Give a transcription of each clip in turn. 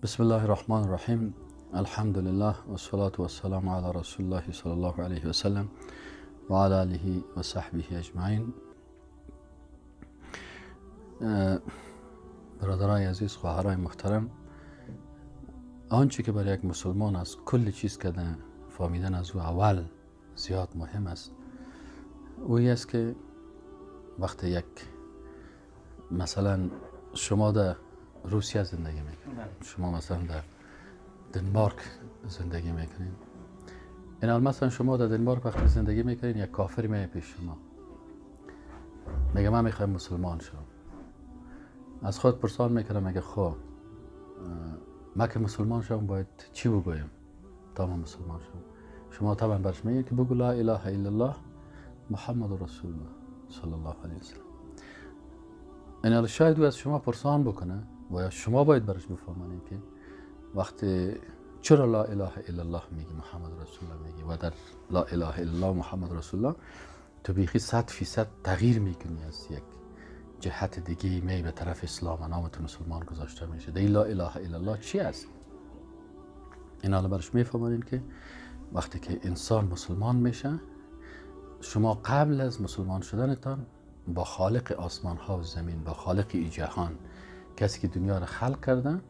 بسم الله الرحمن الرحیم. الحمد لله والصلاة والسلام على رسول الله صلی الله علیه و سلم و علی آله و صحبه اجمعین. برادرای عزیز، خواهرای محترم، آنچه که برای یک مسلمان از کل چیز که فهمیدن از او اول زیاد مهم است، اوی است که وقتی یک مثلا شما در روسیه زندگی میکنید، شما مثلا در دنمارک زندگی میکنید، این مثلا شما در دنمارک وقتی زندگی میکنید، یک کافری میاد پیش شما میگه من میخوایم مسلمان شم. از خود پرسان میکنم، میگه خب من که مسلمان شم باید چی بگویم تا من مسلمان شم؟ شما طبعا برش میگه که بگو لا اله الا الله محمد رسول الله صلی الله علیه و سلم. این شاید او از شما پرسان بکنه و شما باید برش بفهمانید که وقتی چرا لا اله الا الله میگی، محمد رسول الله میگی و در لا اله الا الله محمد رسول الله تو بیخی 100% تغییر میکنی، از یک جهت دیگه می به طرف اسلام و نامت مسلمان گذاشته میشه. دی لا اله الا الله چی است؟ این حالا برش میفهمانید که وقتی که انسان مسلمان میشه، شما قبل از مسلمان شدنتان با خالق آسمان ها و زمین، با خالق ای جهان، کسی که دنیا را خلق کرده،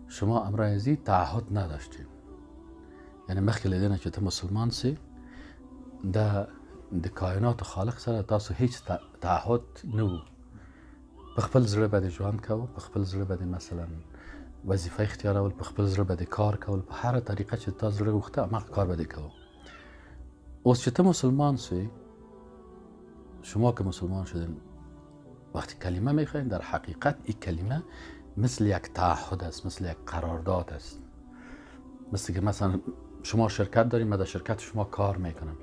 شما امرایزی تعهد نداشتید. یعنی مخکې لیدنه چې ته مسلمان سی، د کائنات خالق سره تاسو هیڅ تعهد نه وو. په خپل زړه باندې ژوند کوو، په خپل زړه باندې مثلا وظیفه اختیارول، په خپل زړه باندې کار کول، په هر طریقه چې تاسو زړه غوښته هغه کار باندې کوو. اوس چې ته مسلمان سی، شما که مسلمان شدین، وقتی کلمه میخواین، در حقیقت این کلمه مثل یک تعهد است، مثل یک قرارداد است. مثل که مثلا شما شرکت داریم، من در شرکت شما کار میکنم.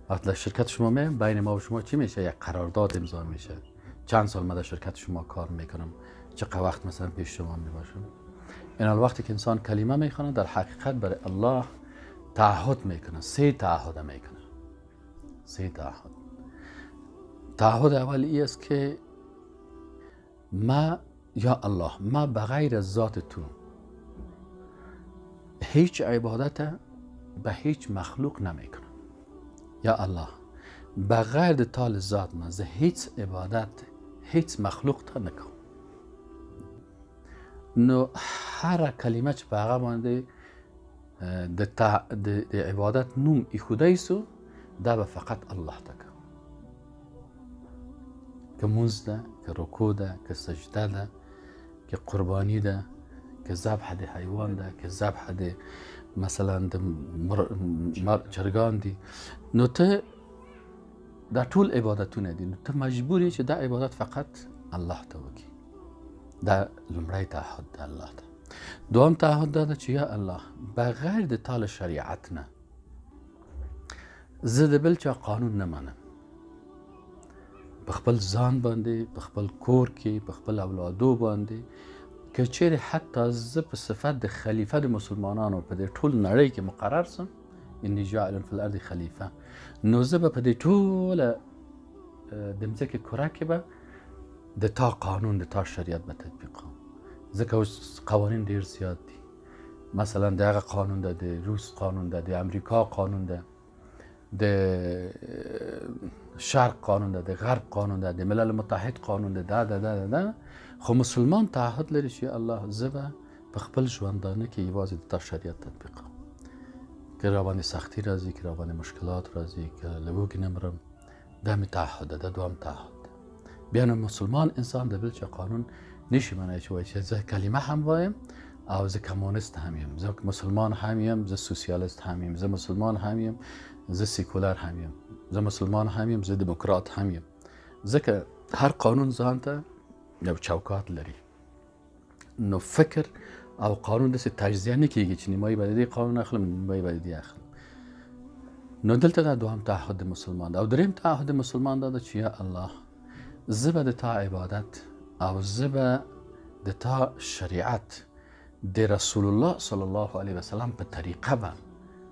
وقتی در شرکت شما میم، بین ما و شما چی میشه؟ یک قرارداد امضا میشه. چند سال من در شرکت شما کار میکنم، چقدر وقت مثلا پیش شما میباشم. این وقتی که انسان کلمه میخونه، در حقیقت برای الله تعهد میکنه. 3 تعهد میکنه. 3 تعهد. تعهد اول ای است که ما یا الله، ما بغیر از ذات تو هیچ عبادت به هیچ مخلوق نمیکنم. یا الله، بغیر تال ذات من زه هیچ عبادت هیچ مخلوق تا نکم. نو هر کلمه چې په هغه باندې د عبادت نوم ایښودی سو، دا به فقط الله ته کوم. که مونځ ده، که رکوع ده، که سجده ده، که قربانی ده، که ذبح د حیوان ده، که ذبح د مثلا د چرګان دي، نو ته دا ټول عبادتونه دي. نو ته مجبوری چې دا عبادت فقط الله ته وکړي. دا لومړی تعهد ده الله ته. دوم تعهد ده چې یا الله، بغیر د تال شریعت نه زه د بل چا قانون نه منم. په خپل ځان باندې، په خپل کور کې، په خپل اولادو باندې، که چیرې حتی زه په صفت د خلیفه د مسلمانانو په دې ټول نړۍ کې مقرر سم، انی جاعل فی الارض خلیفه، نو زه به په دې ټوله د مځکې کره کې به د تا قانون، د تا شریعت به تطبیقوم. ځکه اوس قوانین ډېر زیات دي. مثلا د هغه قانون ده، د روس قانون ده، د امریکا قانون ده، د شرق قانون ده، د غرب قانون ده، د ملل متحد قانون ده، ده خو مسلمان تعهد لري چې الله، زه به په خپل ژوندانه کې یوازې د تا شریعت تطبیقوم. که را باندې سختی راځي، که را باندې مشکلات راځي، که له وږي نه مرم، دا مې تعهد ده. دا دوم تعهد ده. بیا نو مسلمان انسان د بل چا قانون نشي منلی چې وایي چې زه کلمه هم وایم او زه کمونیست هم یم، زه مسلمان هم یم، زه سوسیالیست هم یم، زه مسلمان هم یم، زه سیکولر هم یم، زه مسلمان هم یم، زه دموکرات هم یم. ځکه هر قانون ځان ته یو چوکات لري. نو فکر او قانون داسې تجزیه نه کیږي چې نیمایي به د دې قانون اخلم، نیمایي به د دې اخلم. نو دلته دا دوهم تعهد د مسلمان ده. او دریم تعهد د مسلمان دا ده چې یا الله، زه به د تا عبادت او زه به د تا شریعت د رسول الله صلی الله علیه وسلم په طریقه به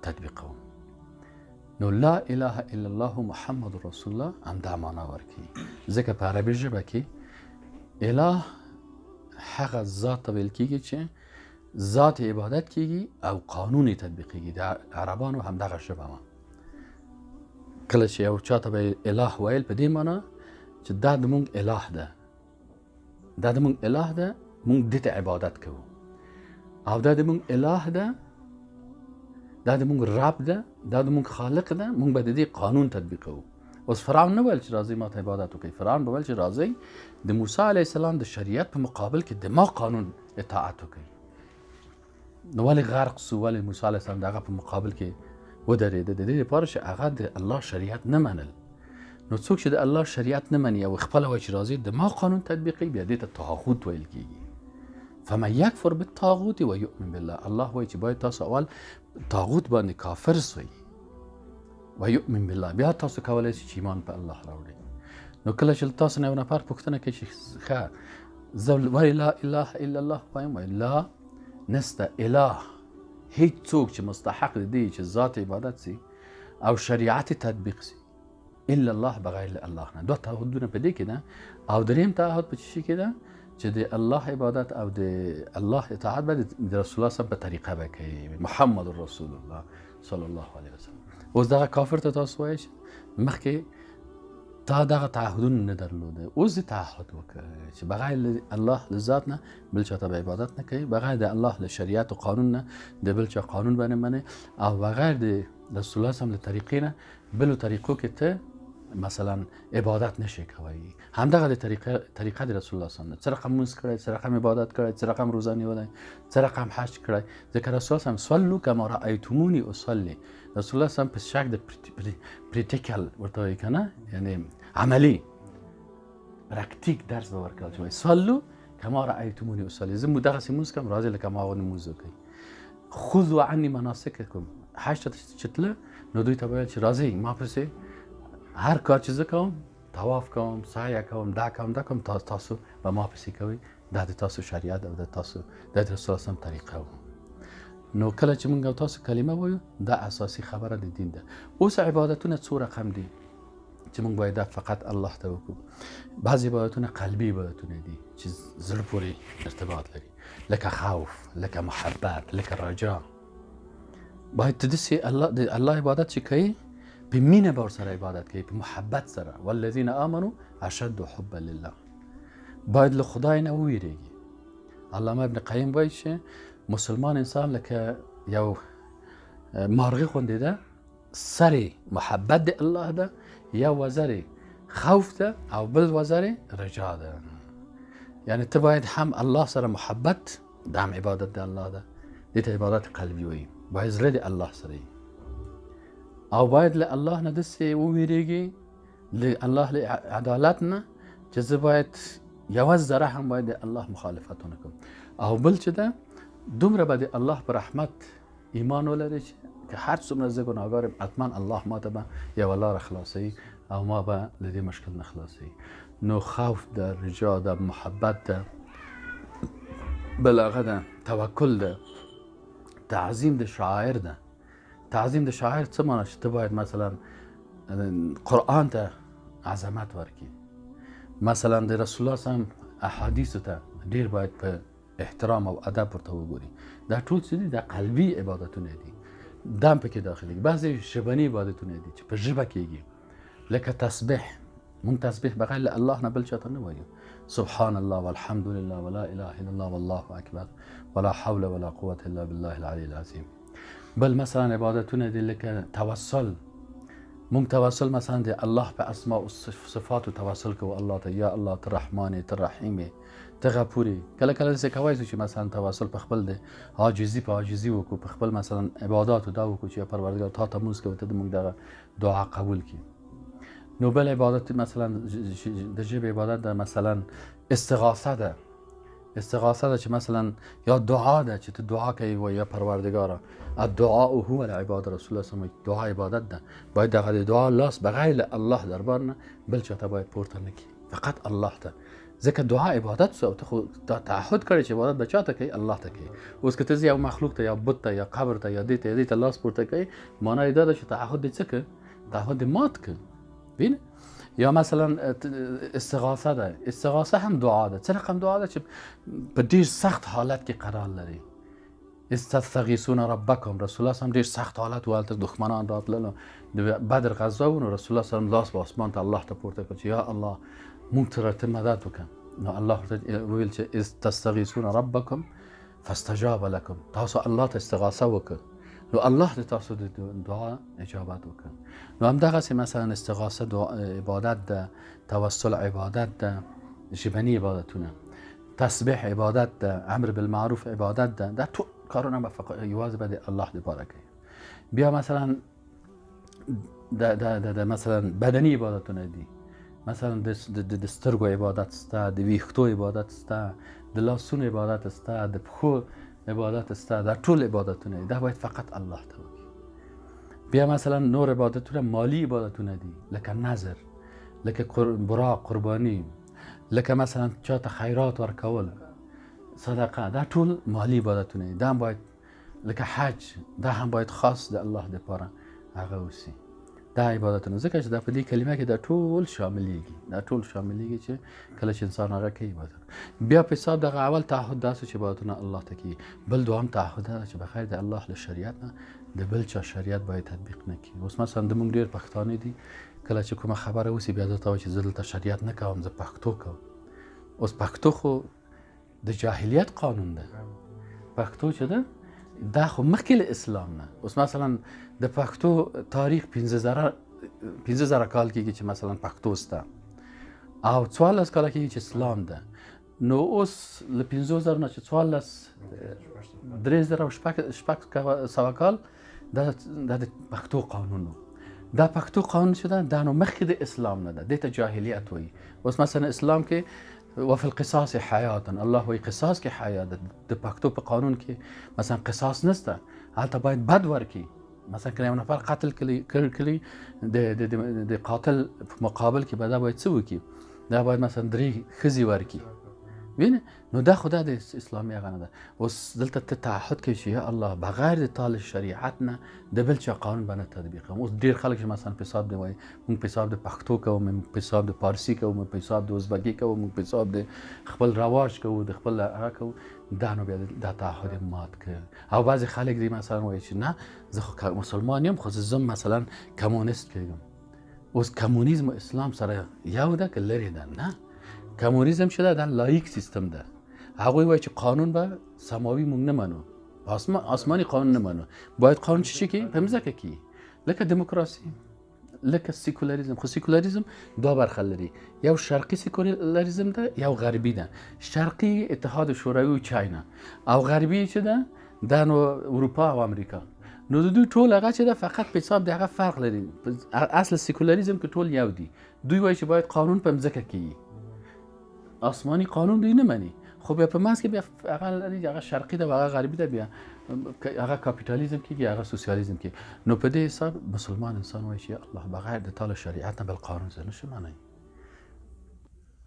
تطبیقوم. نو لا اله الا الله محمد رسول الله هم دا معنا ورکوي. ځکه په عربي ژبه کې اله هغه ذات ته ویل کېږي چې ذات عبادت کیږي او قانون تطبیقیږي. د عربانو هم دغه ژبه وه. کله چې یو چاته به اله ویل په دې معنا چې دا د مونږ اله ده، دا د مونږ اله ده، مونږ دې ته عبادت کوو، او دا د مونږ اله ده، دا د مونږ رب ده، دا د مونږ خالق ده، مونږ به د دې قانون تطبیقوو. اوس فرعون نه ویل چې راځئ ما ته عبادت وکړئ، فرعون به ویل چې راځئ د موسی علیه السلام د شریعت په مقابل کې د ما قانون اطاعت وکړئ. نو ولې غرق سو؟ ولې موسی علیه السلام دغه په مقابل کې ودرېده؟ د دې لپاره چې هغه د الله شریعت نه منل. نو څوک چې د الله شریعت نه مني او خپله وایي چې راځي د ما قانون تطبیقوي، بیا دې ته طاغوت ویل کېږي. فمن یکفر بالطاغوت و یؤمن بالله، الله وایي چې باید تاسو اول طاغوت باندې کافر سوئ و یؤمن بالله، بیا تاسو کولی شئ چې ایمان په الله راوړئ. نو کله چې تاسو نه یو نفر پوښتنه کوي چې ښه زه ولې لا اله الا الله وایم، وایي لا نسته اله، هیڅ څوک چې مستحق دی چې ذات عبادت سي او شریعت تطبیق سي الا الله، بغیر الله نه. دوه تعهدونه په دې کې ده. او دریم تعهد په چی کې ده چې د الله عبادت او د الله اطاعت به د رسول الله صلی په طریقه به کوي، محمد رسول الله صلی الله علیه وسلم. اوس دغه کافر ته تاسو وایئ مخکې تا دغه تعهدونه نه درلوده، اوس دې تعهد وکړه چې بغیر الله له ذات نه بل چاته به عبادت نه کوي، بغیر د الله له شریعت و قانون نه د بل چا قانون به نه منې، او بغیر د رسول الله صلی الله علیه وسلم له طریقې نه بلو طریقو کې ته مثلا عبادت نشي کوي. همدغه د طریقه د رسول الله صلی الله علیه وسلم، څه رقم مونځ کړی، څه رقم عبادت کړی، څه رقم روزه نیولی، څه رقم حج کړی. ځکه رسول الله صلی الله علیه وسلم صلوا کما رأیتمونی اصلی، رسول الله صلی الله علیه وسلم په شک د پریکټیکل ورته وایي که نه، یعنی عملی پراکتیک درس به ورکړل چې وایي صلوا کما رأیتمونی اصلی، زه مو دغسې مونځ کوم راځئ لکه ما غوندې مونځ وکړئ. خذوا عني مناسککم، حج ته چې تله نو دوی ته به ویل چې راځئ ما پسې هر کار چې زه کوم، طواف کوم، سعی کوم، دا کوم دا کوم، تاسو به ما پسې کوئ. دا د تاسو شریعت او د تاسو د رسول الله طریقه و. نو کله چې موږ او تاسو کلمه وایو دا اساسي خبره د دین ده. اوس عبادتونه څو رقم دي چې موږ باید فقط الله ته وکړو. بعضې عبادتونه قلبي عبادتونه دي چې زړه پورې ارتباط لري، لکه خوف، لکه محبت، لکه رجا. باید ته داسې د الله عبادت چې کوي په مینه به ورسره عبادت کوي، په محبت سره. والذین آمنوا اشد حبا لله، باید له خدای نه وویریږي. علامه ابن قیم وایي چې مسلمان انسان لکه یو مارغه غوندې ده، سر محبت د الله ده، یا وزر خوف ده، او بل وزر رجا ده. یعنی ته باید هم الله سره محبت، دا هم عبادت د الله ده، دې ته عبادت قلبي وایي. باید زړه د الله سره وي، او باید له الله نه داسې وویریږي، له الله له عدالت نه چې زه باید یوه ذره هم باید د الله مخالفت ونه کړم. او بل چې ده دومره به د الله په رحمت ایمان ولري چې هر څومره زه ګناهګار یم حتما الله ما ته به یوه لاره خلاصوي او ما به له دې مشکل نه خلاصوي. نو خوف ده، رجا ده، محبت ده، بل هغه ده توکل ده، تعظیم د شاعر ده. تعظیم د شاعر څه معنی چې ته باید مثلا قرآن ته عظمت ورکړي، مثلا د رسول الله صلی الله علیه وسلم احادیثو ته ډیر باید په احترام او ادب ورته وګوري. دا ټول څه دي؟ دا قلبي عبادتونه دي، دا هم پکې داخلي. بعضې ژبني عبادتونه دي چې په ژبه کېږي، لکه تسبیح. مونږ تسبیح بغیر له الله نه بل چاته نه وایو. سبحان الله والحمد لله ولا اله الا الله والله اکبر ولا حول ولا قوة الا بالله العلی العظیم. بل مثلا عبادتونه دي لکه توسل. مونږ توسل مثلا د الله په اسماء او صفاتو توسل کوو الله ته، یا الله ته رحمان، ته رحیم، ته غفوري. کله کله داسې کولی شو چې مثلا توسل په خپل د عاجزي په عاجزي وکړو، په خپل مثلا عباداتو دا وکړو چې یا پروردګار تا ته مونځ کوو، ته د مونږ دغه دعا قبول کړي. نو بل عبادت مثلا د ژبې عبادت ده مثلا استغاثه ده. استغاثه ده چې مثلا یا دعا ده چې ته دعا کوي و یا پروردګاره الدعاء هو العباد. رسول الله صلی الله علیه وسلم دعا عبادت ده. باید دغه دعا لاس بغیر له الله دربار نه بل چاته باید پورته نه کړي، فقط الله ته. ځکه دعا عبادت سو، ته خو تعهد کړی چې عبادت به چاته کوي؟ الله ته کوي. اوس که ته یو مخلوق ته یا بت ته یا قبر ته یا دې ته لاس پورته کوي، معنی دا ده چې تعهد دې څه کوي؟ تعهد دې مات کوي. ببین، یا مثلا استغاثه ده. استغاثه هم دعا ده. څه رقم دعا ده چې په ډیر سخت حالت کې قرار لري، استغیثون ربکم. رسول الله هم ډیر سخت حالت و، البته دښمنان راتلل د بدر غزا و، نو رسول الله سلام لاس به اسمان ته الله ته پورته کړ چې یا الله مونږ ته مدد وکړه. نو الله ویل چې استغیثون ربکم فاستجاب لكم، تاسو الله ته استغاثه وکړه نو الله د تاسو د دعا اجابت وکړ. نو همدغسې مثلا استغاثه عبادت ده، توسل عبادت ده، ژبني عبادتونه، تسبیح عبادت ده، امر بالمعروف عبادت ده، دا ټول کارونه به یوازې به د الله لپاره کوي. بیا مثلا د مثلا بدني عبادتونه دي، مثلا د سترګو عبادت سته، د ویښتو عبادت سته، د لاسونو عبادت سته، د پښو عبادت سته، دا ټول عبادتونه دي، دا باید فقط الله ته وکړي. بیا مثلا نور عبادتونه مالی عبادتونه دي، لکه نظر، لکه براق قربانی، لکه مثلا چاته خیرات ورکول، صدقه، دا ټول مالی عبادتونه دي. دا هم باید لکه حج، دا هم باید خاص د الله لپاره هغه وسی. دا عبادتونه ځکه چې دا په دې کلمه کې دا ټول شاملېږي، دا ټول شاملېږي چې کله چې انسان هغه کوي عبادت. بیا په حساب دغه اول تعهد داسې چې عبادتونه الله ته کوي، بل دوام تعهد دا چې بخیر د الله له شریعت نه د بل چا شریعت باید تطبیق نه کړي. اوس مثلا د موږ ډېر پښتانه دي، کله چې کومه خبره وسی بیا درته وایي چې زه دلته شریعت نه کوم، زه پښتو کوم. اوس پښتو خو د جاهلیت قانون ده، پښتو چې ده دا خو مخکې له اسلام نه. اوس مثلا د پښتو تاریخ 15,000 کال کېږي چې مثلا پښتو سته، او 14 کاله کېږي چې اسلام ده. نو اوس له 15,000 نه چې 14 3,000 کال دا د پښتو قانون و. دا پښتو قانون چې ده دا نو مخکې د اسلام نه ده، دې ته جاهلیت وایي. اوس مثلا اسلام کې وفي القصاص حیات، الله وایي قصاص کې حیا ده. د پښتو په قانون کې مثلا قصاص نشته، هلته باید بد ورکړي. مثلا که یو نفر قتل کړي د قاتل په مقابل کې به دا باید څه وکړي؟ دا باید مثلا 3 ښځې ورکړي. وینې؟ نو دا خو دا د اسلامي هغه نه ده. اوس دلته ته تعهد کوي چې یا الله بغیر د تا له شریعت نه د بل چا قانون به نه تطبیق کوم. اوس ډېر خلک چې مثلا په حساب دی وایي مونږ په حساب د پښتو کوو، مونږ په حساب د پارسي کوو، مونږ په حساب د ازبکي کوو، مونږ په حساب د خپل رواج کوو، د خپل هغه کوو. دا نو بیا دا تعهد مات کړ. او بعضې خلک دی مثلا وایي چې نه زه خو مسلمان یم خو زه مثلا کمونیست کېږم. اوس کمونیزم او اسلام سره یو ده که لرې ده؟ نه، کمونیزم چې ده دا لایق سیستم ده. هغوی وایي چې قانون به سماوي مونږ نه منو، آسماني قانون نه منو، باید قانون چې کوي په مځکه کې، لکه دموکراسي، لکه سیکولاریزم. خو سیکولاریزم دوه برخه لري، یو شرقي سیکولاریزم ده، یو غربي ده. شرقي اتحاد شوروي او چاینا، او غربي چې ده دا نو اروپا او امریکا. نو د دوی ټول هغه چې ده فقط په حساب د هغه فرق لري. اصل سیکولاریزم کې ټول یو دي. دوی وایي چې باید قانون په مځکه کې، آسمانی قانون دوی نه مني. خو بیا په منځ کې بیا هغه لري، هغه شرقي ده و هغه غربي ده، بیا هغه کاپیتالیزم کېږي، هغه سوسیالیزم کېږي. نو په دې حساب مسلمان انسان وایي چې الله بغیر د تا له شریعت نه بل قانون زه نشم منی.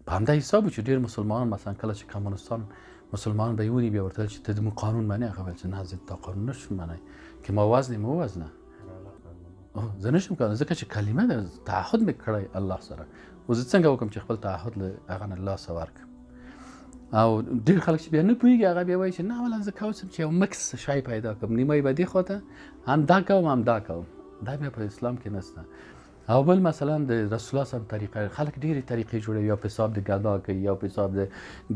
په همدا حساب چې ډېر مسلمانان مثلا کله چې کمونستان مسلمان به یې ونیي بیا ورته ویل چې ته زموږ قانون منې، هغه ویل چې نه زه دا قانون نشم منی، که ما وزنې مه وزنه، زه نشم کولی ځکه چې کلمه ده، تعهد مې کړی الله سره. اوس زه څنګه وکړم چې خپل تعهد له هغه نه لاسه ورکړم؟ او ډېر خلک چې بیا نه پوهېږي هغه بیا وایي چې نه ولا زه کوم چې یو مکس شی پیدا کړم، نیمه یې به دې خواته هم دا کوم هم دا کوم. دا بیا په اسلام کې نشته. او بل مثلا د رسول الله صلی الله طریقه، خلک ډېرې طریقې جوړوي، یا په حساب د ګدا کوي، یا په حساب د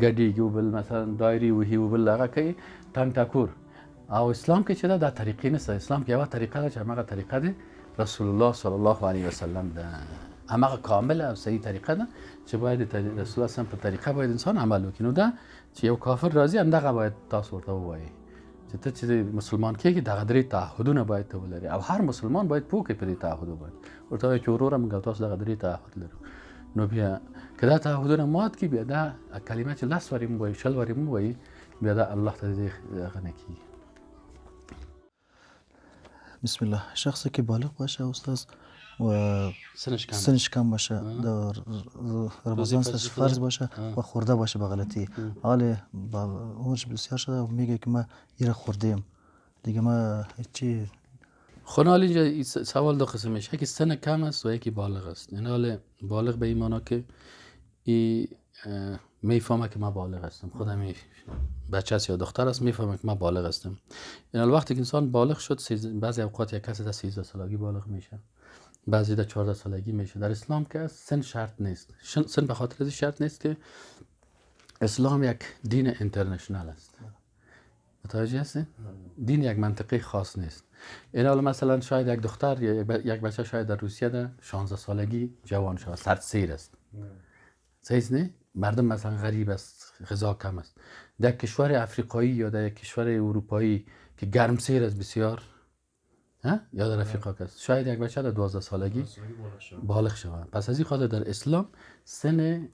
ګډېږي، بل مثلا دایري وهي، بل هغه کوي ټنګ ټکور. او اسلام کې چې دا طریقې نشته. اسلام کې یوه طریقه ده چې همغه طریقه د رسول الله صلی الله علیه وسلم ده، همغه کامله او صحیح طریقه ده چې باید د رسول الله په طریقه باید انسان عمل وکړي. نو دا چې یو کافر راځي همدغه باید تاسو ورته ووایي چې ته چې مسلمان کېږي دغه 3 تعهدونه باید ته ولري، او هر مسلمان باید پوه کړي په دې تعهدو باندې. ورته وایي چې وروره موږ تاسو دغه 3 تعهد لرو. نو بیا که دا تعهدونه مات کړي، بیا دا کلمه چې 10 وارې مو وایي، 20 وارې مو وایي، بیا دا الله ته هغه نه کېږي. بسم الله. شخصی که بالغ باشه استاد و سنش کم باشه، در رمضان سرش فرض باشه و خورده باشه به غلطی، حالا با عمرش بسیار شده و میگه که من ایره خوردیم دیگه، ما چی؟ خونال اینجا سوال دو قسمش، یکی سن کم است و یکی بالغ است. یعنی حالا بالغ به این معنا که میفهمه که من بالغ هستم. خودم بچه است یا دختر است میفهمه که من بالغ هستم. این وقتی که انسان بالغ شد، بعضی اوقات یک کسی در 13 سالگی بالغ میشه، بعضی در 14 سالگی میشه. در اسلام که سن شرط نیست. سن به خاطر از شرط نیست که اسلام یک دین اینترنشنال است. متوجه هستین؟ دین یک منطقه خاص نیست. این حالا مثلا شاید یک دختر یا یک بچه شاید در روسیه در 16 سالگی جوان شود، سردسیر است. صحیح نه؟ مردم مثلا غریب است، غذا کم است. در کشور افریقایی یا در کشور اروپایی که گرمسیر است بسیار، یا در افریقا است، شاید یک بچه در 12 سالگی بالغ شود. پس از این خاطر در اسلام سن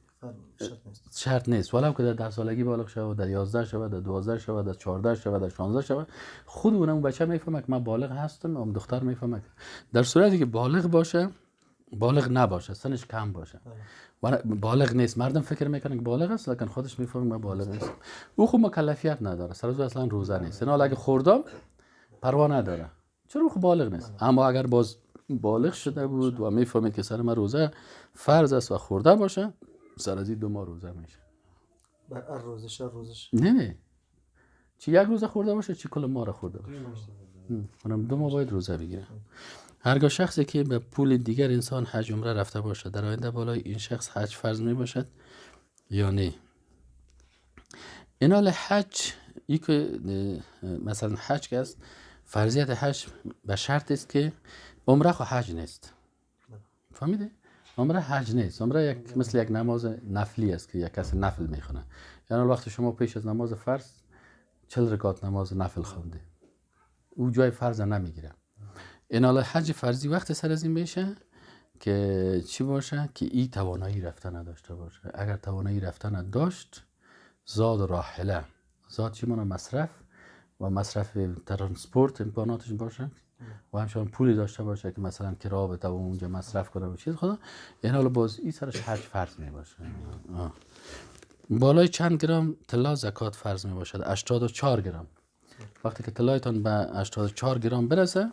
شرط نیست. ولو که در 10 سالگی بالغ شود، در 11 شود، در 12 شود، در 14 شود، در 16 شود، خود اون بچه میفهمه که من بالغ هستم، اون دختر میفهمه. در صورتی که بالغ باشه، بالغ نباشه، سنش کم باشه، بالغ نیست، مردم فکر میکنن که بالغ است لیکن خودش میفهمه من بالغ نیست، او خود مکلفیت نداره، سر روز اصلا روزه نیست. اینا اگه خوردم پروا نداره، چرا خود بالغ نیست. اما اگر باز بالغ شده بود و میفهمید که سر من روزه فرض است و خورده باشه، سر از این 2 ماه روزه میشه. بر روزش نه چی یک روزه خورده باشه چی کل ماه را خورده باشه، اونم 2 ماه باید روزه بگیره. هرگاه شخصی که به پول دیگر انسان حج عمره رفته باشه، در آینده بالای این شخص حج فرض می باشد یا نه؟ اینال حج مثلا حج که است، فرضیت حج به شرط است که عمره خو حج نیست. فهمیده؟ عمره حج نیست. عمره مثل یک نماز نفلی است که یک کس نفل میخونه. یعنی وقتی شما پیش از نماز فرض 40 رکعت نماز نفل خونده، او جای فرض نمیگیره. این حالا حج فرضی وقت سر از این میشه که چی باشه؟ که این توانایی رفتن نداشته باشه. اگر توانایی رفتن داشت، زاد و راحله، زاد چی مانه مصرف و مصرف ترانسپورت امکاناتش باشه و همچنان پولی داشته باشه که مثلا کرا بده و اونجا مصرف کنه و چیز خدا، این حالا باز این سرش حج فرض می باشه. بالای چند گرم طلا زکات فرض می باشد؟ 84 گرم. وقتی که طلایتان به 84 گرم برسه،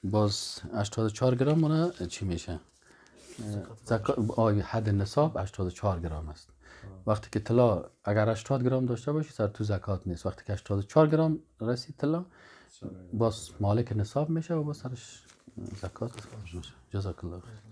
باز 84 گرم مونه چی میشه؟ حد نصاب 84 گرم است. وقتی که طلا اگر 80 گرم داشته باشی سر تو زکات نیست. وقتی که 84 گرم رسید طلا، باز مالک نصاب میشه و باز سرش زکات میشه. جزاک الله خیر.